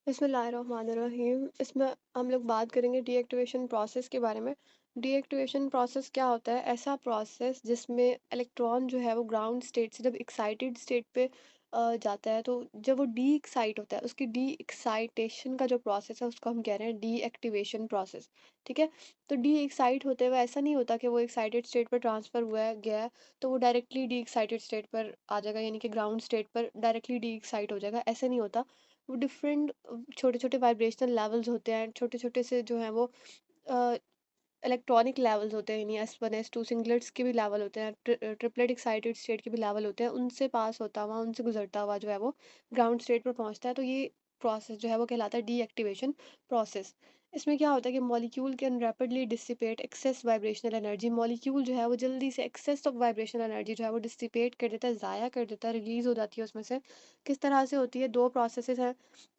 बिस्मिल्लाहिर्रहमानिर्रहीम। इसमें हम लोग बात करेंगे डीएक्टिवेशन प्रोसेस के बारे में। डीएक्टिवेशन प्रोसेस क्या होता है? ऐसा प्रोसेस जिसमें इलेक्ट्रॉन जो है वो ग्राउंड स्टेट से जब एक्साइटेड स्टेट पे जाता है, तो जब वो डी एक्साइट होता है, उसकी डी एक्साइटेशन का जो प्रोसेस है उसको हम कह रहे हैं डीएक्टिवेशन प्रोसेस। ठीक है। तो डी एक्साइट होते हुए ऐसा नहीं होता कि वो एक्साइटेड स्टेट पर ट्रांसफर हुआ है गया है, तो वो डायरेक्टली डी एक्साइटेड स्टेट पर आ जाएगा, यानी कि ग्राउंड स्टेट पर डायरेक्टली डी एक्साइट हो जाएगा, ऐसा नहीं होता। वो डिफरेंट छोटे-छोटे वाइब्रेशनल लेवल्स होते हैं, छोटे-छोटे से जो हैं वो इलेक्ट्रॉनिक लेवल्स होते हैं, यानी S1 S2 सिंगलेट्स के भी लेवल होते हैं, ट्रिपलेट एक्साइटेड स्टेट के भी लेवल होते हैं, उनसे पास होता हुआ, उनसे गुजरता हुआ जो है वो ग्राउंड स्टेट पर पहुंचता है। तो ये प्रोसेस जो है वो कहलाता है डीएक्टिवेशन प्रोसेस। इसमें क्या होता है कि molecule can rapidly dissipate excess vibrational energy. Molecule जो है वो जल्दी से एक्सेस ऑफ वाइब्रेशनल एनर्जी जो है वो डिसिपेट कर देता है, ज़ाया कर देता है, रिलीज हो जाती है उसमें से। किस तरह से होती है? दो प्रोसेसेस हैं।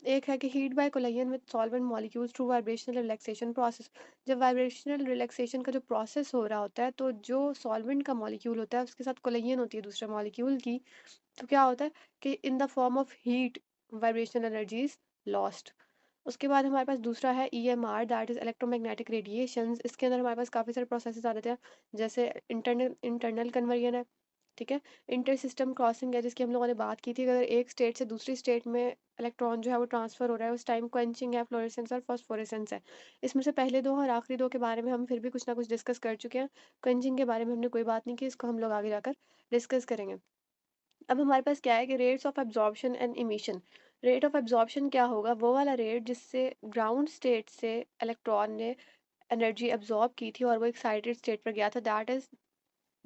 एक है कि heat bye collision with solvent molecules through vibrational relaxation process. जब वाइब्रेशनल रिलैक्सेशन का जो प्रोसेस हो रहा होता है, तो जो सॉल्वेंट का मॉलिक्यूल होता है उसके साथ कोलिजन होती है दूसरे मॉलिक्यूल की, तो क्या होता है कि in the form of heat vibrational energy is lost. उसके बाद हमारे पास दूसरा है EMR, that is electromagnetic radiations. इसके अंदर हमारे पास काफ़ी सारे प्रोसेसेस आ जाते हैं, जैसे इंटरनल इंटरनल कन्वर्जन है। ठीक है। इंटर सिस्टम क्रॉसिंग है, जिसकी हम लोगों ने बात की थी, अगर एक स्टेट से दूसरी स्टेट में इलेक्ट्रॉन जो है वो ट्रांसफर हो रहा है, उस टाइम क्वेंचिंग है, फ्लोरेसेंस और फॉस्फोरेसेंस है। इसमें से पहले दो और आखिरी दो के बारे में हम फिर भी कुछ ना कुछ डिस्कस कर चुके हैं। क्वेंचिंग के बारे में हमने कोई बात नहीं की, इसको हम लोग आगे जाकर डिस्कस करेंगे। अब हमारे पास क्या है कि rates of absorption and emission. Rate of absorption क्या होगा? वो वाला रेट जिससे ग्राउंड स्टेट से इलेक्ट्रॉन ने एनर्जी एब्जॉर्ब की थी और वो एक्साइटेड स्टेट पर गया था, that is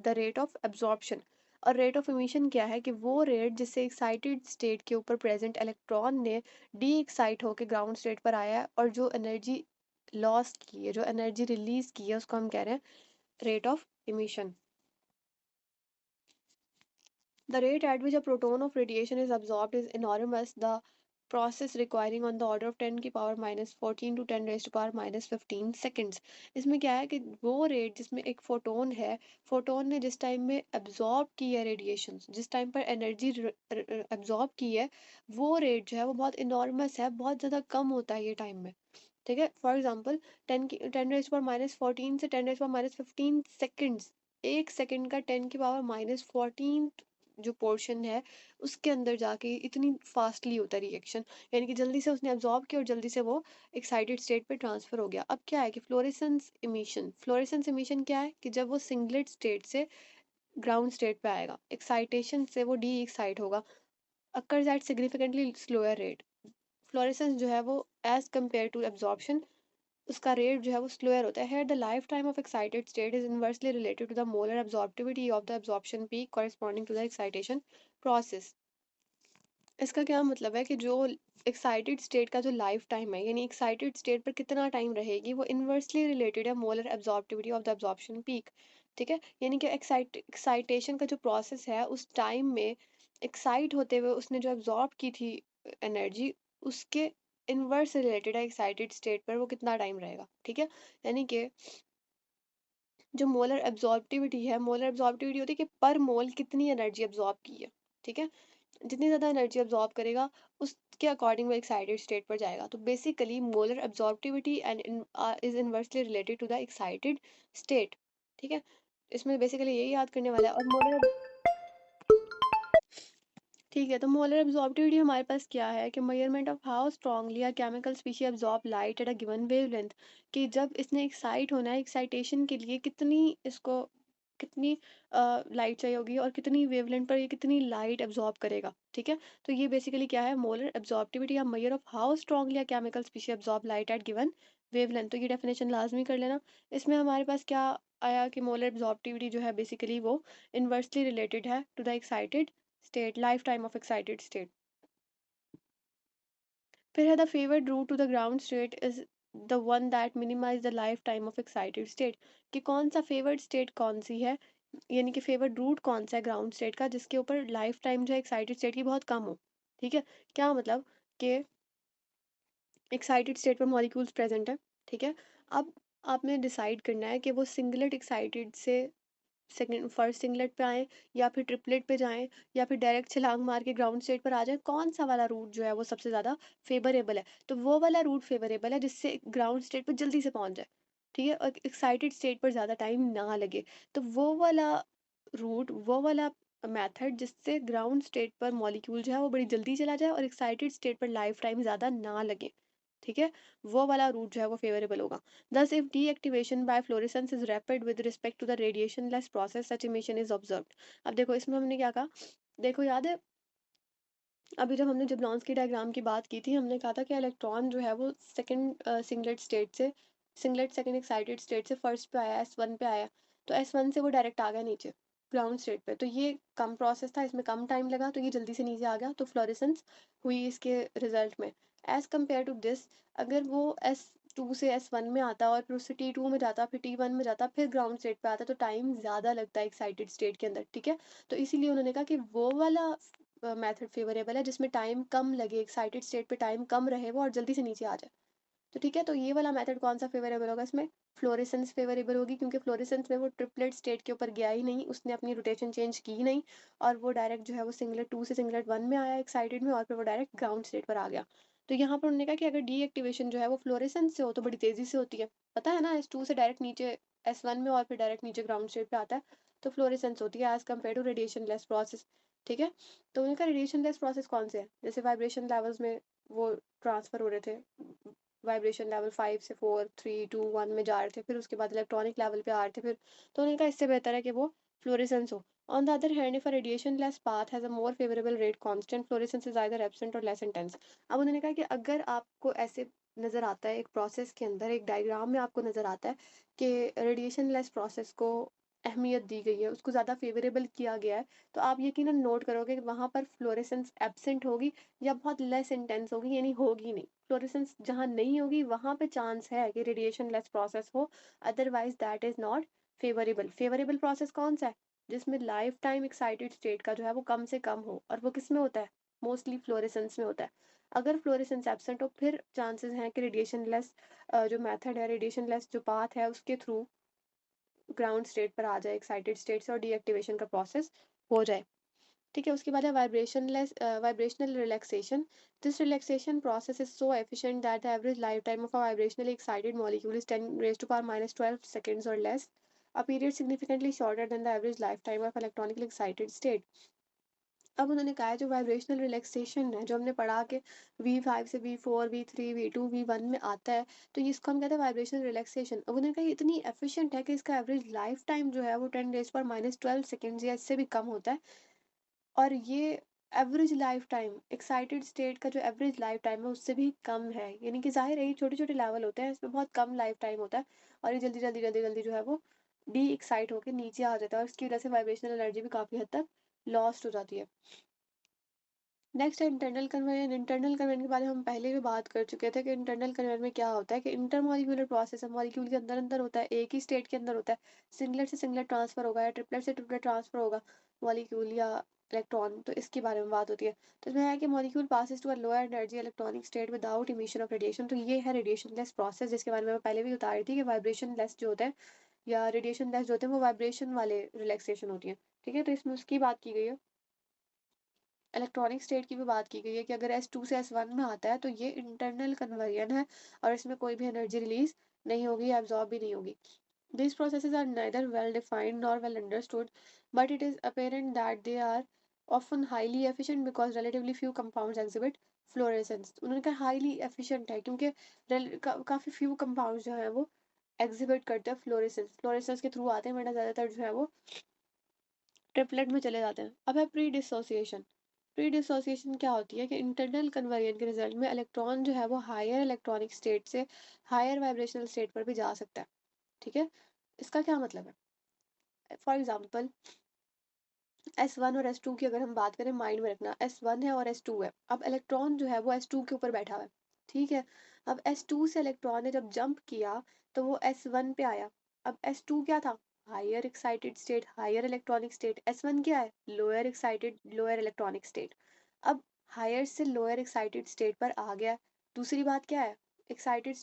the rate of absorption. और रेट ऑफ इमिशन क्या है? कि वो रेट जिससे एक्साइटेड स्टेट के ऊपर प्रेजेंट इलेक्ट्रॉन ने डी एक्साइट होकर ग्राउंड स्टेट पर आया है, और जो एनर्जी लॉस्ट की है, जो एनर्जी रिलीज की है, उसको हम कह रहे हैं rate of emission. The rate at which a proton of radiation is absorbed is enormous. The process requiring on the order of 10 की power minus 14 to 10 raised to power minus 15 seconds. इसमें क्या है कि वो रेट जिसमें एक photon है, photon ने जिस टाइम में एब्जॉर्ब की है रेडिएशन, जिस टाइम पर एनर्जी एब्जॉर्ब की है, वो रेट जो है वो बहुत इनॉर्मस है, बहुत ज़्यादा कम होता है ये टाइम में। ठीक है। फॉर एग्जाम्पल 10 रेज पावर -14 से 10 रेज पावर -15 सेकेंड्स, एक सेकंड का 10 की पावर -14 जो पोर्शन है, उसके अंदर जाके इतनी फास्टली होता है रिएक्शन, यानी कि जल्दी से उसने एब्जॉर्ब किया और जल्दी से वो एक्साइटेड स्टेट पे ट्रांसफर हो गया। अब क्या है कि फ्लोरेसेंस इमिशन क्या है? कि जब वो सिंगलेट स्टेट से ग्राउंड स्टेट पे आएगा, एक्साइटेशन से वो डी एक्साइट होगा, occurs at significantly slower rate. Fluorescence जो है वो एज कम्पेयर टू एब्जॉर्प्शन, उसका रेट जो है वो स्लोअर होता है। Here the lifetime of excited state is inversely related to the molar absorptivity of the absorption peak corresponding to the excitation process. इसका क्या मतलब है कि जो एक्साइटेड स्टेट का जो लाइफ टाइम है, यानी एक्साइटेड स्टेट पर कितना टाइम रहेगी, वो इन्वर्सली रिलेटेड है molar absorptivity of the absorption peak. ठीक है। यानी कि एक्साइटेशन का जो प्रोसेस है, उस टाइम में एक्साइट होते हुए उसने जो एब्जॉर्ब की थी एनर्जी, उसके इनवर्स रिलेटेड है एक्साइटेड स्टेट पर वो कितना टाइम रहेगा। ठीक है। यानी कि जो मोलर एब्जॉर्प्टिविटी है, मोलर एब्जॉर्प्टिविटी होती है कि पर मोल कितनी एनर्जी एब्जॉर्ब की है। ठीक है। जितनी ज़्यादा एनर्जी एब्जॉर्ब करेगा, उसके अकॉर्डिंग वो एक्साइटेड स्टेट पर जाएगा। तो basically molar absorptivity and is inversely related to the excited state. ठीक है। इसमें बेसिकली यही याद करने वाला है। और मोलर, ठीक है, तो मोलर एब्जॉर्प्टिविटी हमारे पास क्या है कि measurement of how strongly a chemical species absorb light at a given wavelength. कि जब इसने एक्साइट होना है, एक्साइटेशन के लिए कितनी इसको कितनी लाइट चाहिए होगी और कितनी वेवलेंथ पर ये कितनी लाइट एब्जॉर्ब करेगा। ठीक है। तो ये बेसिकली क्या है? मोलर एब्जॉर्प्टिविटी या measure of how strongly a chemical species absorb light at given wavelength. तो ये डेफिनेशन लाजमी कर लेना। इसमें हमारे पास क्या आया कि मोलर एब्जॉर्प्टिविटी जो है बेसिकली वो इन्वर्सली रिलेटेड है to the excited state, lifetime of excited state. फिर है the favoured route to the ground state is the one that minimise the life time of excited state. कि कौन सा favoured state कौन सी है, यानी कि फेवर्ड रूट कौन सा है ग्राउंड स्टेट का, जिसके ऊपर लाइफ टाइम जो है एक्साइटेड स्टेट की बहुत कम हो। ठीक है। क्या मतलब कि एक्साइटेड स्टेट पर मॉलिक्यूल्स प्रेजेंट है। ठीक है। अब आपने डिसाइड करना है कि वो सिंगलेट एक्साइटेड से सेकंड फर्स्ट सिंगलेट पे आएँ या फिर ट्रिपलेट पे जाएँ या फिर डायरेक्ट छलांग मार के ग्राउंड स्टेट पर आ जाएँ, कौन-सा वाला रूट जो है वो सबसे ज़्यादा फ़ेवरेबल है? तो वो वाला रूट फ़ेवरेबल है जिससे ग्राउंड स्टेट पे जल्दी से पहुँच जाए, ठीक है? और एक्साइटेड स्टेट पर ज़्यादा टाइम ना लगे। तो वो वाला रूट, वो वाला मेथड जिससे ग्राउंड स्टेट पर मॉलिक्यूल जो है वो बड़ी जल्दी चला जाए और एक्साइटेड स्टेट पर लाइफ टाइम ज़्यादा ना लगे, ठीक है? वो वाला रूट जो है वो फ़ेवरेबल होगा। Thus, if deactivation by fluorescence is rapid with respect to the radiation-less process, such emission is observed. अब देखो इसमें हमने क्या कहा? देखो याद है अभी जब हमने जबलॉन्स्की डायग्राम की बात की थी, हमने कहा था कि इलेक्ट्रॉन जो है वो second singlet second excited state से फर्स्ट पे आया, S1 पे आया। तो S1 से वो डायरेक्ट आ गया नीचे ग्राउंड स्टेट पे। तो ये कम प्रोसेस था, इसमें कम टाइम लगा, तो ये जल्दी से नीचे आ गया। तो फ्लोरेसेंस हुई इसके रिजल्ट में। एज कम्पेयर टू दिस, अगर वो S2 से S1 में आता और फिर उससे T2 में जाता, फिर T1 में जाता, फिर ग्राउंड स्टेट पे आता, तो टाइम ज़्यादा लगता है एक्साइटेड स्टेट के अंदर, ठीक है? तो इसीलिए उन्होंने कहा कि वो वाला मेथड फेवरेबल है जिसमें टाइम कम लगे, एक्साइटेड स्टेट पे टाइम कम रहे वो और जल्दी से नीचे आ जाए। तो ठीक है, तो ये वाला मेथड कौन सा फेवरेबल होगा इसमें? फ्लोरेसेंस फेवरेबल होगी, क्योंकि फ्लोरेसेंस में वो ट्रिपलेट स्टेट के ऊपर गया ही नहीं, उसने अपनी रोटेशन चेंज की नहीं और वो डायरेक्ट जो है वो सिंगलेट 2 से सिंगलेट 1 में आया एक्साइटेड में और फिर वो डायरेक्ट ग्राउंड स्टेट पर आ गया। तो यहाँ पर उन्होंने कहा कि अगर डीएक्टिवेशन जो है वो फ्लोरेसेंस से हो तो बड़ी तेजी से होती है। पता है ना, S2 से डायरेक्ट नीचे S1 में और फिर डायरेक्ट नीचे ग्राउंड स्टेट पे आता है, तो फ्लोरेसेंस होती है as compare to radiationless process, ठीक है? तो उनका रेडिएशन लेस प्रोसेस कौन से है? जैसे वाइब्रेशन लेवल्स में वो ट्रांसफर हो रहे थे, वाइब्रेशन लेवल 5 से 4 3 2 1 में जा रहे थे, फिर उसके बाद इलेक्ट्रॉनिक लेवल पे आ रहे थे फिर। तो उन्होंने कहा इससे बेहतर है कि वो फ्लोरेसेंस हो। On the other hand, if a radiation less path has a more favourable rate constant, fluorescence is either absent और लेस इंटेंस। अब उन्होंने कहा कि अगर आपको ऐसे नजर आता है एक प्रोसेस के अंदर, एक डायग्राम में आपको नजर आता है कि रेडिएशन लेस प्रोसेस को अहमियत दी गई है, उसको ज़्यादा फेवरेबल किया गया है, तो आप यकीनन नोट करोगे कि वहाँ पर फ्लोरेसेंस एब्सेंट होगी या बहुत लेस इंटेंस होगी, यानी होगी नहीं। फ्लोरेसेंस जहाँ नहीं होगी वहाँ पे चांस है कि रेडिएशन लेस प्रोसेस हो, otherwise that is not favourable. Favourable process कौन सा है? जिसमें लाइफ टाइम एक्साइटेड स्टेट का जो है वो कम से कम हो, और वो किस में होता है? मोस्टली फ्लोरेसेंस में होता है। अगर फ्लोरेसेंस एब्सेंट हो, फिर चांसेस हैं कि रेडिएशन लेस जो मेथड है, रेडिएशन लेस जो पाथ है उसके थ्रू ग्राउंड स्टेट पर आ जाए एक्साइटेड स्टेट से और डीएक्टिवेशन का प्रोसेस हो जाए, ठीक है? उसके बाद है vibrational relaxation. This relaxation process is so efficient that the average lifetime of a vibrationally excited molecule is 10 raised to power minus 12 seconds or less, a period significantly shorter than the average lifetime of electronically excited state. अब उन्होंने कहा है जो vibrational relaxation है, जो हमने पढ़ा कि V5 से V4 V3 V2 V1 में आता है, तो ये इसको हम कहते हैं वाइब्रेशनल रिलैक्सेशन। अब उन्होंने कहा ये इतनी एफिशिएंट है कि इसका एवरेज लाइफ टाइम जो है वो 10 रेज़ पर माइनस 12 सेकंड्स या इससे भी कम होता है। और ये average life time excited state का जो एवरेज लाइफ टाइम है उससे भी कम है, यानी कि जाहिर है ये छोटे छोटे लेवल होते हैं, इसमें बहुत कम लाइफ टाइम होता है और ये जल्दी जल्दी जल्दी जल्दी जो है वो डी एक्साइट होकर नीचे आ जाता है और इसकी वजह से वाइब्रेशनल एनर्जी भी काफ़ी हद तक लॉस्ट हो जाती है। नेक्स्ट है इंटरनल कन्वेयर। इंटरनल कन्वेयर के बारे में हम पहले भी बात कर चुके थे कि इंटरनल कन्वेयर में क्या होता है कि इंटरमॉलिक्यूलर प्रोसेस है, मॉलिक्यूल के अंदर अंदर होता है, एक ही स्टेट के अंदर होता है। सिंगलेट से सिंगलेट ट्रांसफर होगा या ट्रिपलेट से ट्रिपलेट ट्रांसफर होगा मॉलिक्यूल या इलेक्ट्रॉन, तो इसके बारे में बात होती है। तो इसमें है कि molecule passes to a lower energy electronic state without emission of radiation. तो ये है रेडिएशन लेस प्रोसेस, जिसके बारे में मैं पहले भी बता रही थी कि वाइब्रेशन लेस जो होता है या रेडिएशन लेस जो होते हैं वो वाइब्रेशन वाले रिलैक्सेशन होती है, ठीक है? तो इसमें उसकी बात की गई है। इलेक्ट्रॉनिक स्टेट की भी बात की गई है कि अगर S2 से S1 में आता है तो ये इंटरनल कन्वर्जन है और इसमें कोई भी एनर्जी रिलीज नहीं होगी, एब्जॉर्ब भी नहीं होगी। These processes are neither well defined nor well understood, but it is apparent that they are often highly efficient because relatively few compounds exhibit fluorescence. उन्होंने कहा highly efficient है क्योंकि काफी few compounds जो है वो exhibit करते हैं फ्लोरेसेंस, फ्लोरेसेंस के थ्रू आते हैं, वरना ज्यादातर जो है वो ट्रिपलेट में चले जाते हैं। अब है प्री डिसोसिएशन। प्री डिसोसिएशन क्या होती है कि इंटरनल कन्वर्जन के रिजल्ट में इलेक्ट्रॉन जो है वो हायर इलेक्ट्रॉनिक स्टेट से हायर वाइब्रेशनल स्टेट पर भी जा सकता है, ठीक है? इसका क्या मतलब है? फॉर एग्जांपल S1 और S2 की अगर हम बात करें, माइंड में रखना S1 है और S2 है। अब इलेक्ट्रॉन जो है वो S2 के ऊपर बैठा हुआ है, ठीक है? अब S2 से इलेक्ट्रॉन ने जब जंप किया तो वो S1 पे आया। अब S2 क्या था? Higher excited state, higher electronic state. S1 क्या है? Lower excited, lower electronic state. अब हायर से लोअर एक्साइटेड स्टेट पर आ गया। दूसरी बात क्या है? एक्साइटेड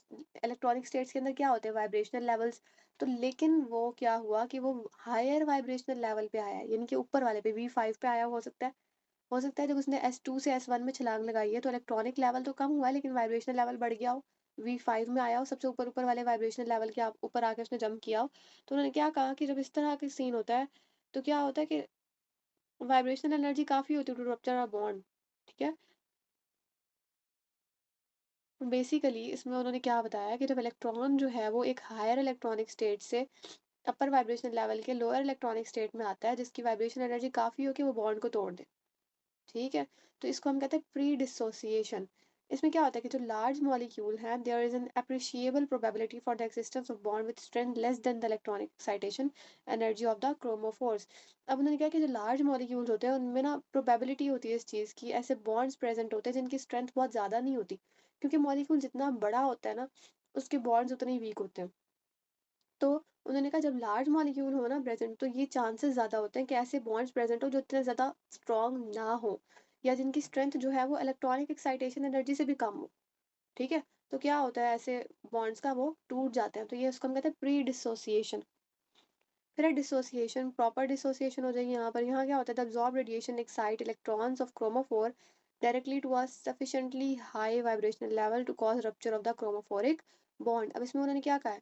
इलेक्ट्रॉनिक स्टेट्स के अंदर क्या होते हैं, वाइब्रेशनल लेवल्स। तो लेकिन वो क्या हुआ कि वो हायर वाइब्रेशनल लेवल पे आया है, यानी कि ऊपर वाले पे V5 पे आया, हो सकता है जब उसने S2 से S1 में छलांग लगाई है तो इलेक्ट्रॉनिक लेवल तो कम हुआ है लेकिन वाइब्रेशनल लेवल बढ़ गया हो, V5 में आया हो, सबसे ऊपर ऊपर वाले वाइब्रेशनल लेवल के ऊपर आके उसने जंप किया हो। तो उन्होंने क्या कहा कि जब इस तरह के सीन होता है तो क्या होता है कि वाइब्रेशनल एनर्जी काफी होती है टू रप्चर अ बॉन्ड। ठीक है। बेसिकली इसमें उन्होंने क्या बताया कि जब इलेक्ट्रॉन जो है वो एक हायर इलेक्ट्रॉनिक स्टेट से अपर वाइब्रेशन लेवल के लोअर इलेक्ट्रॉनिक स्टेट में आता है जिसकी वाइब्रेशन एनर्जी काफी हो कि वो बॉन्ड को तोड़ दे। ठीक है। तो इसको हम कहते हैं प्री डिसोसिएशन। इसमें क्या होता है कि जो लार्ज मॉलिक्यूल है there is an appreciable probability for the existence of bond with strength less than the electronic excitation energy of the chromophores. अब उन्होंने कहा कि जो लार्ज मॉलिक्यूल्स होते हैं उनमें ना प्रोबेबिलिटी होती है इस चीज़ की, ऐसे बॉन्ड्स प्रेजेंट होते हैं जिनकी स्ट्रेंथ बहुत ज़्यादा नहीं होती, क्योंकि मॉलिक्यूल जितना बड़ा होता है ना उसके बॉन्ड्स उतने ही वीक होते हैं। तो उन्होंने कहा जब लार्ज मॉलिक्यूल हो ना प्रेजेंट तो ये चांसेस ज़्यादा होते हैं कि ऐसे बॉन्ड्स प्रेजेंट हो जो इतने ज़्यादा स्ट्रॉन्ग ना हो या जिनकी स्ट्रेंथ जो है वो इलेक्ट्रॉनिक एक्साइटेशन एनर्जी से भी कम हो। ठीक है। तो क्या होता है ऐसे बॉन्ड्स का वो टूट जाते हैं, तो ये उसको हम कहते हैं प्री डिसोसिएशन। फिर है डिसोसिएशन, प्रॉपर डिसोसिएशन हो जाएगी यहाँ पर। यहाँ क्या होता है, the absorb radiation excite electrons of chromophore directly to a sufficiently high vibrational level to cause rupture of the chromophoric bond. अब इसमें उन्होंने क्या कहा है,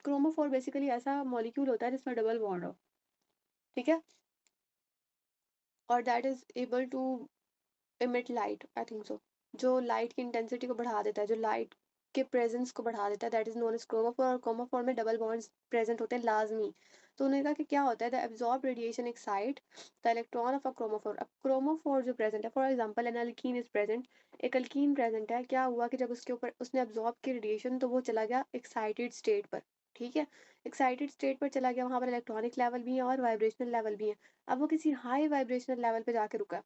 क्रोमोफोर बेसिकली ऐसा मॉलिक्यूल होता है जिसमें डबल बॉन्ड हो। ठीक है। और that is able to emit light, I think so, जो लाइट की इंटेंसिटी को बढ़ा देता है, जो लाइट के प्रेजेंस को बढ़ा देता है, that is known as chromophore. और क्रोमोफोर में डबल बॉन्ड्स प्रेजेंट होते हैं लाजमी। तो उन्होंने कहा कि क्या होता है, the absorb radiation excite the electron of a chromophore. अब क्रोमोफोर जो प्रेजेंट है, for example an alkene is present, एक अल्कीन प्रेजेंट है, क्या हुआ कि जब उसके ऊपर उसने एब्जॉर्ब की रेडिएशन तो वो चला गया एक्साइटेड स्टेट पर। ठीक है। एक्साइटेड स्टेट पर चला गया, वहां पर इलेक्ट्रॉनिक लेवल भी है और वाइब्रेशनल लेवल भी है। अब वो किसी हाई वाइब्रेशनल लेवल पे जाके रुका।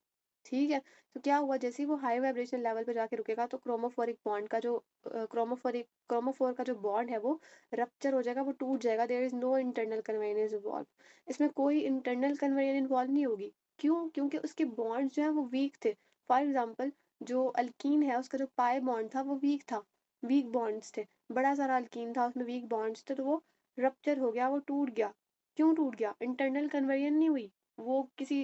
ठीक है। तो क्या हुआ, जैसे ही वो हाई वाइब्रेशन लेवल पे जाके रुकेगा तो क्रोमोफोरिक बॉन्ड का जो क्रोमोफोर का जो बॉन्ड है वो रप्चर हो जाएगा, वो टूट जाएगा। There is no internal convenience involve. इसमें कोई इंटरनल कन्वेनियन इन्वॉल्व नहीं होगी। क्यों? क्योंकि उसके बॉन्ड्स जो है वो वीक थे। फॉर एग्जाम्पल, जो अल्कीन है उसका जो पाई बॉन्ड था वो वीक था, वीक बॉन्ड्स थे। बड़ा सारा अल्कीन था उसमें वीक बॉन्ड्स थे, तो वो रप्चर हो गया, वो टूट गया। क्यों टूट गया? इंटरनल कन्वेनियन नहीं हुई, वो किसी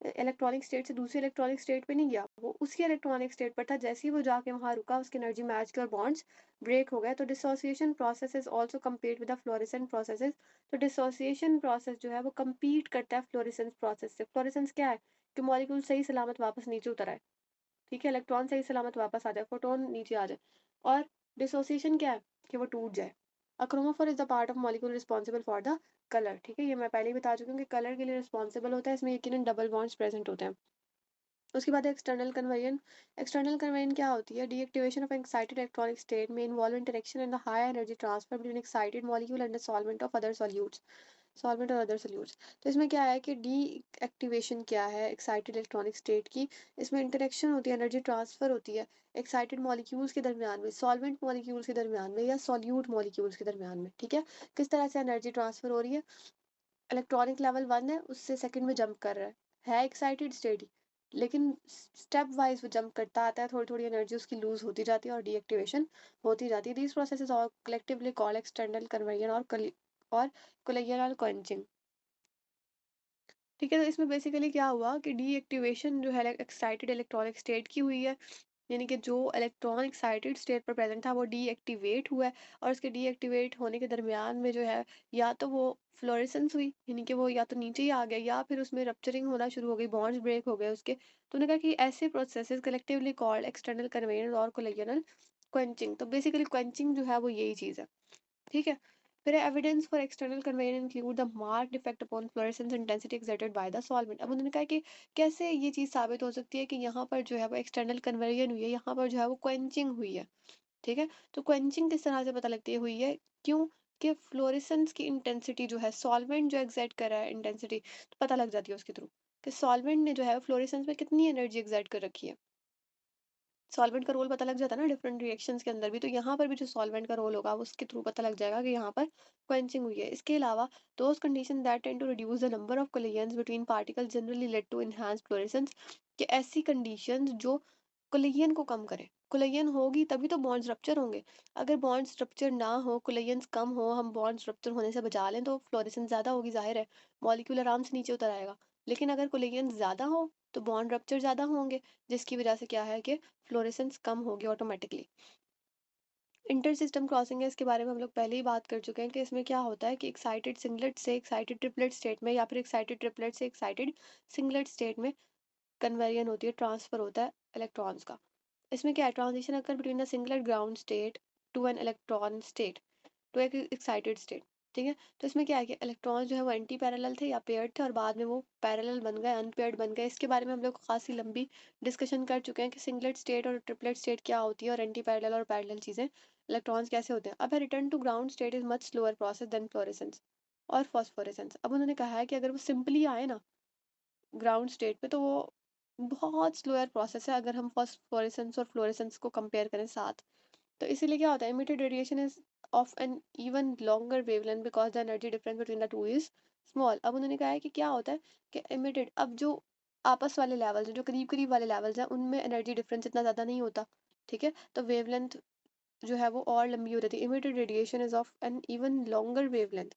इलेक्ट्रॉनिक स्टेट से दूसरे इलेक्ट्रॉनिक स्टेट पे नहीं गया, वो उसी इलेक्ट्रॉनिक स्टेट पर था। जैसे ही वो जाके वहां रुका उसकी एनर्जी मैच की और बॉन्ड्स ब्रेक हो गए। तो dissociation process is also compared with the fluorescent processes. तो डिसोसिएशन प्रोसेस जो है वो कम्पीट करता है फ्लोरेसेंस प्रोसेस से। फ्लोरेसेंस क्या है कि मॉलिक्यूल सही सलामत वापस नीचे उतर आए। ठीक है, इलेक्ट्रॉन सही सलामत वापस आ जाए, फोटोन नीचे आ जाए। और डिसोसिएशन क्या है कि वो टूट जाए। A chromophore is the part of molecule responsible for the colour. ठीक है, ये मैं पहले ही बता चुकी हूँ कि कलर के लिए रिस्पॉन्सिबल होता है, इसमें यकीनन डबल बॉन्ड्स प्रेजेंट होते हैं। उसके बाद एक्सटर्नल कन्वेयन। एक्सटर्नल कन्वेयन क्या होती है, deactivation of excited electronic state में involve interaction in the high energy transfer between excited molecule and the solvent of other solutes, solvent और अदर सॉल्यूट्स। तो इसमें क्या है कि डी एक्टिवेशन क्या है एक्साइटेड इलेक्ट्रॉनिक स्टेट की, इसमें इंटरेक्शन होती है, एनर्जी ट्रांसफर होती है एक्साइटेड मॉलिक्यूल्स के दरमियान में, सॉल्वेंट मॉलिक्यूल्स के दरमियान में या सॉल्यूट मॉलिक्यूल्स के दरमियान में। ठीक है। किस तरह से एनर्जी ट्रांसफर हो रही है, इलेक्ट्रॉनिक लेवल 1 है उससे सेकंड में जंप कर रहा है एक्साइटेड स्टेट ही, लेकिन स्टेप वाइज वो जंप करता आता है, थोड़ी थोड़ी एनर्जी उसकी लूज होती जाती है और डीएक्टिवेशन होती जाती है। These processes are collectively called external conversion और कोलेजनल क्वेंचिंग। ठीक है। तो इसमें बेसिकली क्या हुआ कि डीएक्टिवेशन जो है एक्साइटेड इलेक्ट्रॉनिक स्टेट की हुई है, यानी कि जो इलेक्ट्रॉन एक्साइटेड स्टेट पर प्रेजेंट था वो डीएक्टिवेट हुआ है। और उसके डीएक्टिवेट होने के दरमियान में जो है या तो वो फ्लोरेसेंस हुई, यानी कि वो या तो नीचे ही आ गया या फिर उसमें रप्चरिंग होना शुरू हो गई, बॉन्ड्स ब्रेक हो गए उसके। तो उन्होंने कहा कि ऐसे प्रोसेसेस कलेक्टिवली कॉल्ड एक्सटर्नल कन्वेयन और कोलेजनल क्वेंचिंग। तो बेसिकली क्वेंचिंग जो है वो यही चीज़ है। ठीक है। फिर evidence for external conveyor include the marked effect upon fluorescence intensity exerted by the solvent. अब उन्होंने कहा कि कैसे ये चीज साबित हो सकती है कि यहाँ पर जो है वो एक्सटर्नल कन्वर्जन हुई है, यहाँ पर जो है वो क्वेंचिंग हुई है। ठीक है। तो क्वेंचिंग किस तरह से पता लगती है हुई है, क्यों? कि फ्लोरेसेंस की इंटेंसिटी जो है, सॉल्वेंट जो एग्जर्ट कर रहा है इंटेंसिटी, तो पता लग जाती है उसके थ्रू कि सॉल्वेंट ने जो है फ्लोरेसेंस में कितनी एनर्जी एग्जर्ट कर रखी है। सॉल्वेंट का रोल पता लग जाता है ना डिफरेंट रिएक्शंस के अंदर भी, तो यहाँ पर भी जो सॉल्वेंट का रोल होगा वो उसके थ्रू पता लग जाएगा कि यहाँ पर क्वेंचिंग हुई है। इसके अलावा those condition that tend to reduce the number of collisions between particles generally lead to enhance fluorescence, कि ऐसी कंडीशंस जो कोलिजन को कम करे। कोलिजन होगी तभी तो बॉन्ड्स रप्चर होंगे। अगर बॉन्ड्स रप्चर ना हो, कोलिजन्स कम हो, हम बॉन्ड्स रप्चर होने से बचा लें तो फ्लोरेसेंस ज़्यादा होगी, ज़ाहिर है। मॉलिक्यूल आराम से नीचे उतर आएगा। लेकिन अगर कोलिजन ज़्यादा हो तो बॉन्ड रप्चर ज़्यादा होंगे, जिसकी वजह से क्या है कि फ्लोरेसेंस कम होगी ऑटोमेटिकली। इंटर सिस्टम क्रॉसिंग है, इसके बारे में हम लोग पहले ही बात कर चुके हैं कि इसमें क्या होता है कि एक्साइटेड सिंगलेट से एक्साइटेड ट्रिपलेट स्टेट में, या फिर एक्साइटेड ट्रिपलेट से एक्साइटेड सिंगलेट स्टेट में कन्वर्जन होती है, ट्रांसफर होता है इलेक्ट्रॉन्स का। इसमें क्या है, transition occur between the singlet ground state to an electron state to एक एक्साइटेड स्टेट। ठीक है, तो इसमें क्या है कि इलेक्ट्रॉन जो है वो एंटी पैरेलल थे या पेयर्ड थे, और बाद में वो पैरेलल बन गए, अनपेयर्ड बन गए। इसके बारे में हम लोग खासी लंबी डिस्कशन कर चुके हैं कि सिंगलेट स्टेट और ट्रिपलेट स्टेट क्या होती है, और एंटी पैरेलल और पैरेलल चीजें, इलेक्ट्रॉन्स कैसे होते हैं। अब है return to ground state is much slower process than fluorescence और फॉस्फोरेसेंस। अब उन्होंने कहा है कि अगर वो सिंपली आए ना ग्राउंड स्टेट पे, तो वो बहुत स्लोअर प्रोसेस है अगर हम फॉस्फोरेसेंस और फ्लोरेसेंस को कंपेयर करें साथ। तो इसीलिए क्या होता है, emitted radiation is of an even longer wavelength because the energy difference between the two is small. अब उन्होंने कहा है कि क्या होता है कि इमिटेड, अब जो आपस वाले लेवल्स, जो करीब करीब वाले लेवल्स हैं, उनमें एनर्जी डिफरेंस इतना ज़्यादा नहीं होता। ठीक है, तो वेवलेंथ जो है वो और लंबी हो जाती है। Emitted radiation is of an even longer wavelength.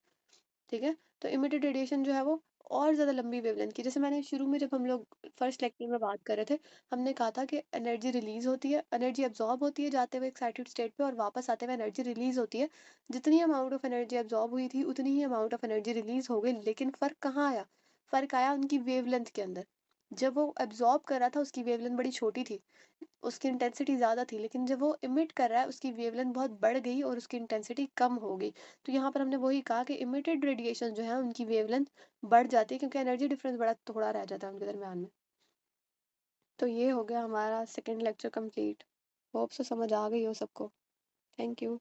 ठीक है, तो इमिटेड रेडिएशन जो है वो और ज़्यादा लंबी वेवलेंथ की, जैसे मैंने शुरू में जब हम लोग फर्स्ट लेक्चर में बात कर रहे थे, हमने कहा था कि एनर्जी रिलीज होती है, एनर्जी एब्जॉर्ब होती है जाते हुए एक्साइटेड स्टेट पे, और वापस आते हुए एनर्जी रिलीज होती है। जितनी अमाउंट ऑफ एनर्जी एब्जॉर्ब हुई थी उतनी ही अमाउंट ऑफ एनर्जी रिलीज हो गई, लेकिन फ़र्क कहाँ आया, फ़र्क आया उनकी वेवलेंथ के अंदर। जब वो एब्जॉर्ब कर रहा था उसकी वेवलेंथ बड़ी छोटी थी, उसकी इंटेंसिटी ज़्यादा थी, लेकिन जब वो इमिट कर रहा है उसकी वेवलेंथ बहुत बढ़ गई और उसकी इंटेंसिटी कम हो गई। तो यहाँ पर हमने वही कहा कि इमिटेड रेडिएशन जो है उनकी वेवलेंथ बढ़ जाती है, क्योंकि एनर्जी डिफरेंस बड़ा थोड़ा रह जाता है उनके दरमियान में। तो ये हो गया हमारा second lecture complete. Hope so समझ आ गई हो सबको। Thank you.